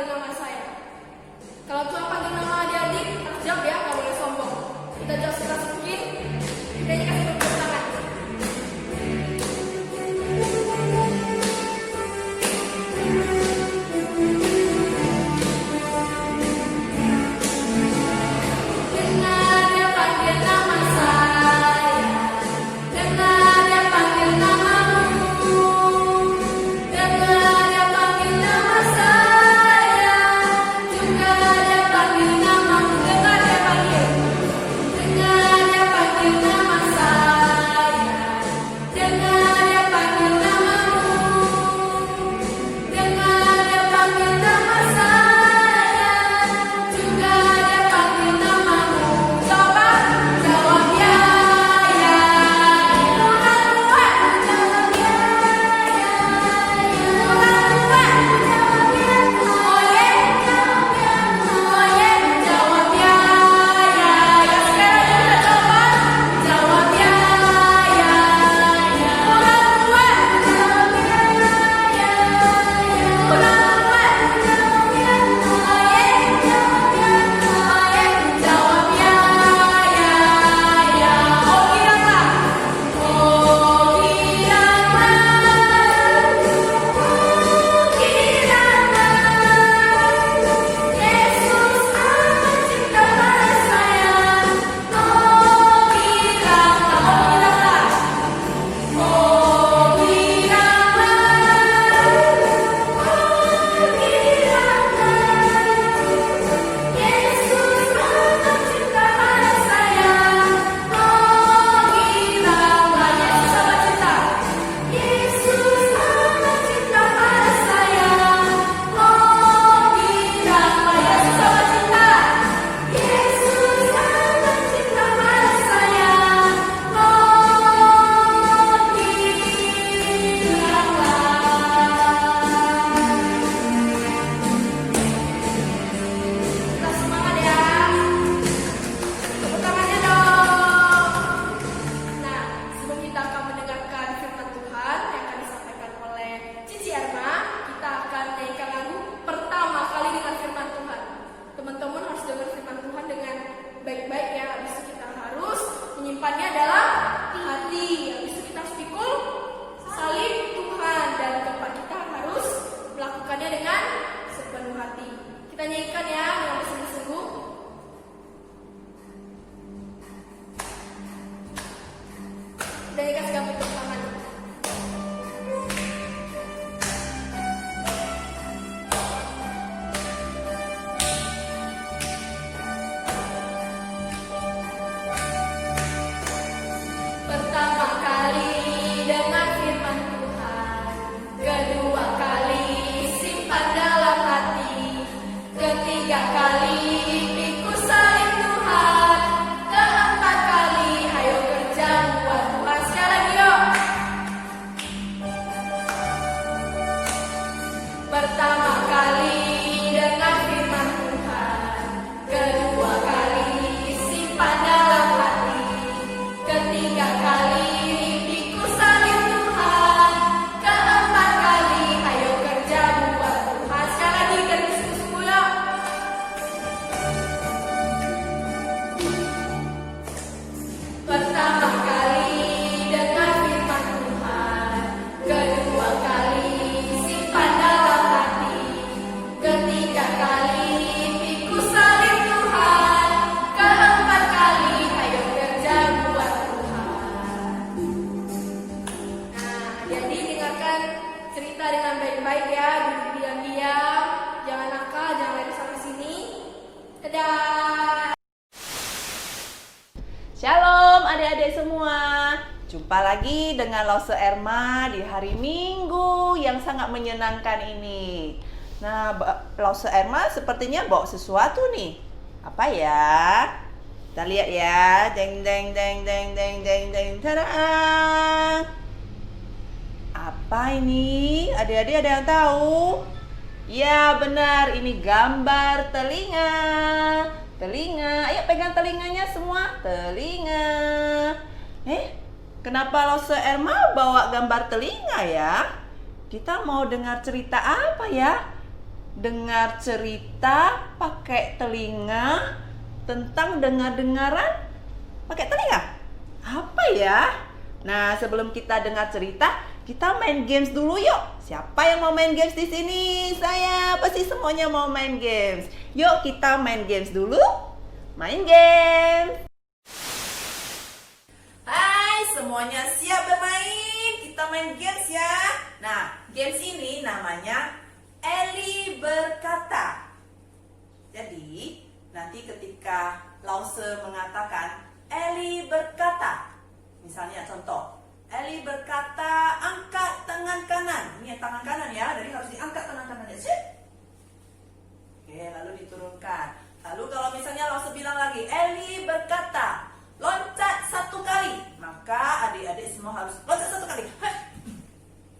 nama saya. Kalau Tuhan panggil nama adik-adik, harus jawab ya, nggak boleh sombong. Kita jawab sekeras mungkin. Kita kasih tepuk tangan. Dengar dia panggil nama saya, dengar dia panggil namamu, dengar dia panggil nama saya, juga dia panggil namamu, dengar dia panggil nama saya, dengar dia panggil namamu, dengar dia panggil nama saya, juga dia panggil namamu. Coba jawab ya, ya, ulang buat jawab ya, ya, ulang buat jawab ya, oh ye, jawab ya, oh ye, jawab ya, ya, ya. Sekarang kita coba jawab ya, ya, ya, ulang buat jawab ya, ya, ya, ulang buat jawab ya, oh ye, jawab ya, oh ye, jawab ya, ya, ya. Oh kiranya, oh kiranya, Yesus amat cinta pada saya. Oh kiranya, oh kiranya, Yesus amat cinta pada saya. Oh kiranya, Yesus amat cinta. Yesus amat cinta pada saya. Oh kiranya, Yesus amat cinta. Yesus amat cinta pada saya. Oh kita semangat ya. Tepuk tangannya dong. Nah, sebelum kita akan mendengarkan firman Tuhan yang akan disampaikan oleh Cici Erma, kita akan nyanyikan lagu pertama kali dengan firman Tuhan. Teman-teman harus dengar firman Tuhan dengan baik-baik ya. Habis itu kita harus menyimpannya dalam hati. Habis itu kita harus pikul salib Tuhan, dan keempat kita harus melakukannya dengan sepenuh hati. Kita nyanyikan ya dengan bersungguh-sungguh. Dan dikasih gambar tepuk tangan. Pertama kali dengar firman Tuhan, kedua kali simpan dalam hati, ketiga kali pikul salib Tuhan, keempat kali ayo kerja buat Tuhan. Sekali lagi yuk. Pertama kali dengar firman Tuhan, kedua kali simpan dalam hati, ketiga kali pikul salib Tuhan, keempat kali ayo kerja buat Tuhan. Sekali lagi kan sungguh-sungguh yuk. Pertama kali dengar firman Tuhan, kedua kali simpan dalam hati, ketiga kali pikul salib Tuhan, keempat kali ayo kerja buat Tuhan. Nah, jadi dengarkan cerita dengan baik-baik ya, duduk diam-diam, jangan nakal, jangan lari sana sini. Dadah. Shalom adik-adik semua. Jumpa lagi dengan Lause Erma di hari Minggu yang sangat menyenangkan ini. Nah, Lause Erma sepertinya bawa sesuatu nih. Apa ya? Kita lihat ya. Deng deng deng deng deng deng deng. Tada! Apa ini? Adik-adik ada yang tahu? Ya benar, ini gambar telinga. Telinga, ayo pegang telinganya semua. Telinga. Kenapa Lause Erma bawa gambar telinga ya? Kita mau dengar cerita apa ya? dengar cerita pakai telinga, tentang dengar-dengaran pakai telinga. Apa ya? Nah, sebelum kita dengar cerita, kita main games dulu yuk. Siapa yang mau main games di sini? Saya, pasti semuanya mau main games. Yuk kita main games dulu. Main games. Hai, semuanya siap bermain? Kita main games ya. Nah, games ini namanya Eli berkata. Jadi, nanti ketika Lause mengatakan Eli berkata, misalnya contoh, Eli berkata angkat tangan kanan. Ini tangan kanan ya, jadi harus diangkat tangan kanannya. Oke, lalu diturunkan. Lalu kalau misalnya Lause bilang lagi, Eli berkata loncat 1 kali, maka adik-adik semua harus loncat 1 kali.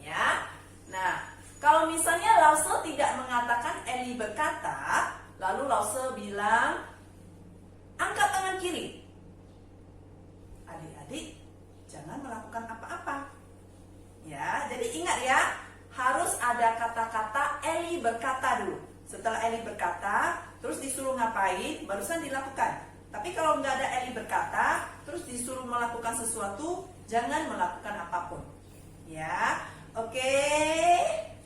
Ya. Nah, kalau misalnya Lause tidak mengatakan Eli berkata, lalu Lause bilang angkat tangan kiri. Adik-adik jangan melakukan apa-apa. Ya, jadi ingat ya, harus ada kata-kata Eli berkata dulu. Setelah Eli berkata, terus disuruh ngapain, barusan dilakukan. Tapi kalau nggak ada Eli berkata, terus disuruh melakukan sesuatu, jangan melakukan apapun. Ya, oke.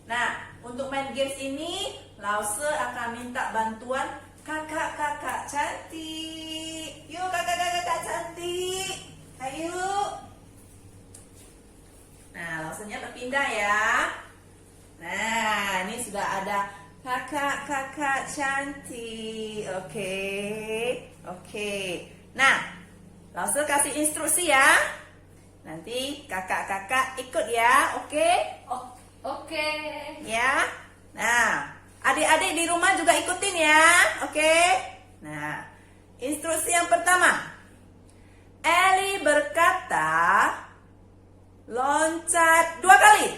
Nah, untuk main games ini, Lause akan minta bantuan kakak-kakak cantik. Yuk kakak-kakak cantik, ayo. Nah, Lausenya berpindah ya. Nah, ini sudah ada kakak-kakak cantik. Oke. Nah, Lause kasih instruksi ya. Nanti kakak-kakak ikut ya, oke? Oke. Ya. Nah, adik-adik di rumah juga ikutin ya, oke? Nah, instruksi yang pertama. Eli berkata loncat 2 kali.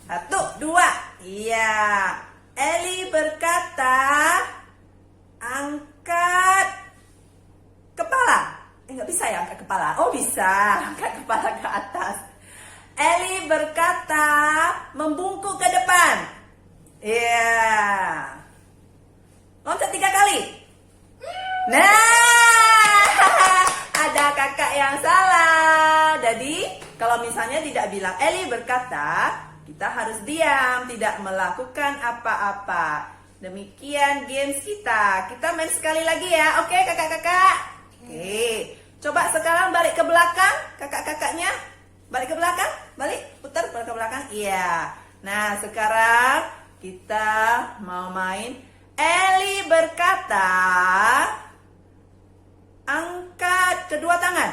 1, 2. Iya. Eli berkata angkat kepala. Nggak bisa ya angkat kepala. Oh bisa, angkat kepala ke atas. Eli berkata membungkuk ke depan. Iya. Loncat 3 kali. Nah, ada kakak yang salah. Jadi kalau misalnya tidak bilang Eli berkata, kita harus diam, tidak melakukan apa-apa. Demikian games kita. Kita main sekali lagi ya. Oke kakak-kakak? Oke. Coba sekarang balik ke belakang, kakak-kakaknya. Balik ke belakang, balik, putar ke belakang. Iya. Nah, sekarang kita mau main Eli berkata angkat kedua tangan.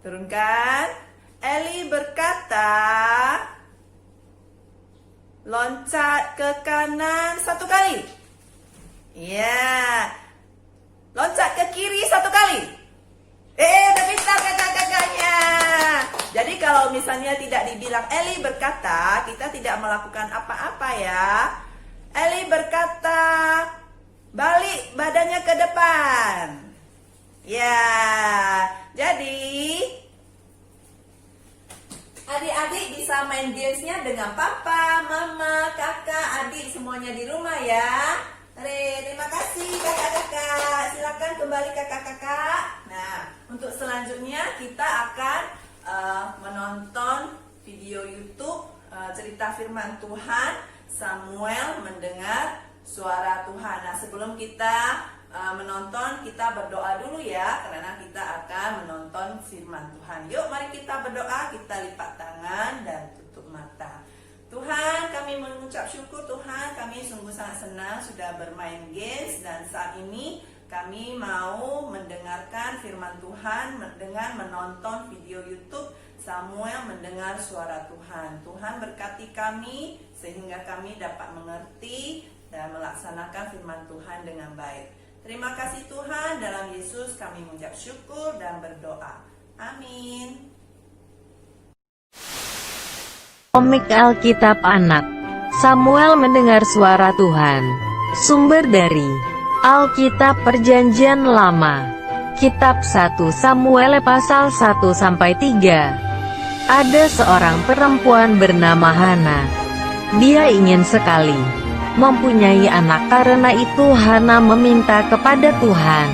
Turunkan. Eli berkata loncat ke kanan 1 kali. Iya. Loncat ke kiri 1 kali. Udah pintar kakak-kakaknya. Jadi kalau misalnya tidak dibilang Eli berkata, kita tidak melakukan apa-apa ya. Eli berkata balik badannya ke depan. Ya. Jadi adik-adik bisa main gamesnya dengan papa, mama, kakak, adik semuanya di rumah ya. Terima kasih kakak-kakak. Silakan kembali kakak-kakak. Nah, untuk selanjutnya kita akan menonton video YouTube cerita firman Tuhan Samuel mendengar suara Tuhan. Nah, sebelum kita menonton, kita berdoa dulu ya, karena kita akan menonton firman Tuhan. Yuk, mari kita berdoa, kita lipat tangan dan tutup mata. Tuhan, kami mengucap syukur Tuhan, kami sungguh sangat senang sudah bermain games, dan saat ini kami mau mendengarkan firman Tuhan dengan menonton video YouTube Samuel mendengar suara Tuhan. Tuhan berkati kami sehingga kami dapat mengerti dan melaksanakan firman Tuhan dengan baik. Terima kasih Tuhan, dalam Yesus kami mengucap syukur dan berdoa. Amin. Komik Alkitab Anak. Samuel mendengar suara Tuhan. Sumber dari Alkitab Perjanjian Lama. Kitab 1 Samuel pasal 1-3. Ada seorang perempuan bernama Hana. Dia ingin sekali mempunyai anak. Karena itu Hana meminta kepada Tuhan.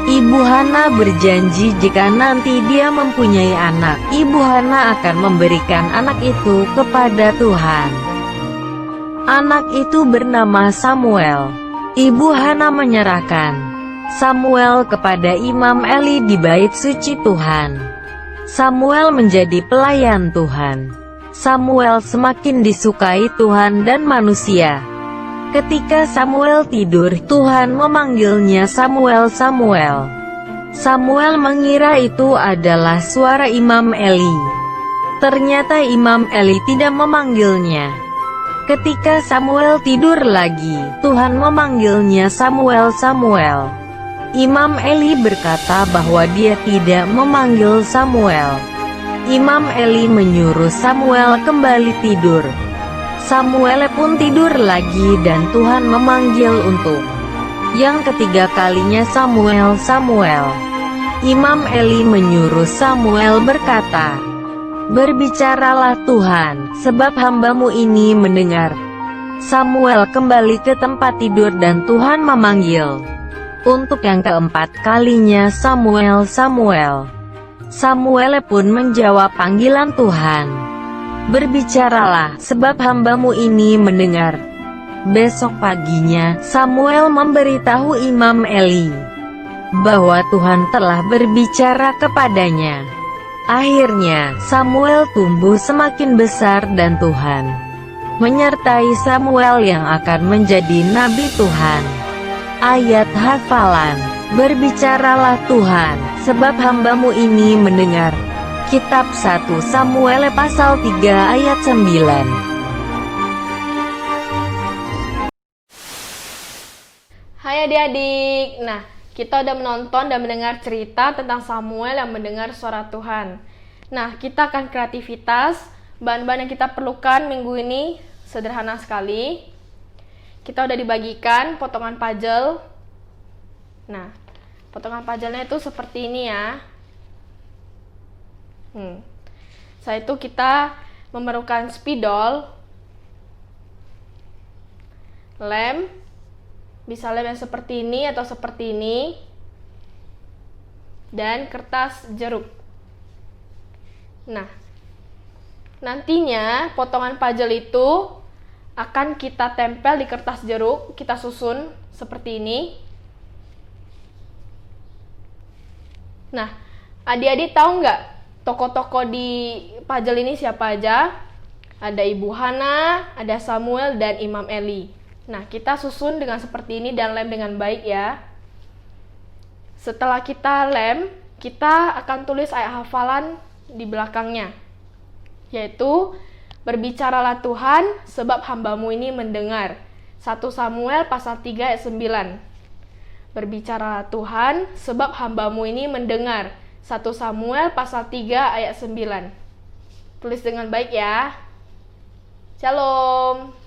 Ibu Hana berjanji jika nanti dia mempunyai anak, ibu Hana akan memberikan anak itu kepada Tuhan. Anak itu bernama Samuel. Ibu Hana menyerahkan Samuel kepada Imam Eli di bait suci Tuhan. Samuel menjadi pelayan Tuhan. Samuel semakin disukai Tuhan dan manusia. Ketika Samuel tidur, Tuhan memanggilnya Samuel, Samuel. Samuel mengira itu adalah suara Imam Eli. Ternyata Imam Eli tidak memanggilnya. Ketika Samuel tidur lagi, Tuhan memanggilnya Samuel, Samuel. Imam Eli berkata bahwa dia tidak memanggil Samuel. Imam Eli menyuruh Samuel kembali tidur. Samuel pun tidur lagi dan Tuhan memanggil untuk yang ketiga kalinya, Samuel, Samuel. Imam Eli menyuruh Samuel berkata, "Berbicaralah Tuhan, sebab hambamu ini mendengar." Samuel kembali ke tempat tidur dan Tuhan memanggil untuk yang keempat kalinya, Samuel, Samuel. Samuel pun menjawab panggilan Tuhan. "Berbicaralah, sebab hambamu ini mendengar." Besok paginya, Samuel memberitahu Imam Eli bahwa Tuhan telah berbicara kepadanya. Akhirnya, Samuel tumbuh semakin besar dan Tuhan menyertai Samuel yang akan menjadi nabi Tuhan. Ayat hafalan: "Berbicaralah Tuhan, sebab hambamu ini mendengar." Kitab 1 Samuel pasal 3 ayat 9. Hai adik-adik, nah kita udah menonton dan mendengar cerita tentang Samuel yang mendengar suara Tuhan. Nah, kita akan kreativitas. Bahan-bahan yang kita perlukan minggu ini sederhana sekali. Kita udah dibagikan potongan puzzle. Nah, potongan puzzle-nya itu seperti ini ya. Setelah itu kita memerlukan spidol, lem, bisa lem yang seperti ini atau seperti ini, dan kertas jeruk. Nah, nantinya potongan puzzle itu akan kita tempel di kertas jeruk, kita susun seperti ini. Nah, adik-adik tahu nggak tokoh-tokoh di puzzle ini siapa aja? Ada Ibu Hana, ada Samuel, dan Imam Eli. Nah, kita susun dengan seperti ini dan lem dengan baik ya. Setelah kita lem, kita akan tulis ayat hafalan di belakangnya, yaitu "Berbicaralah Tuhan, sebab hambamu ini mendengar." 1 Samuel pasal 3 ayat 9. Berbicaralah Tuhan, sebab hambamu ini mendengar. 1 Samuel pasal 3 ayat 9. Tulis dengan baik ya. Shalom.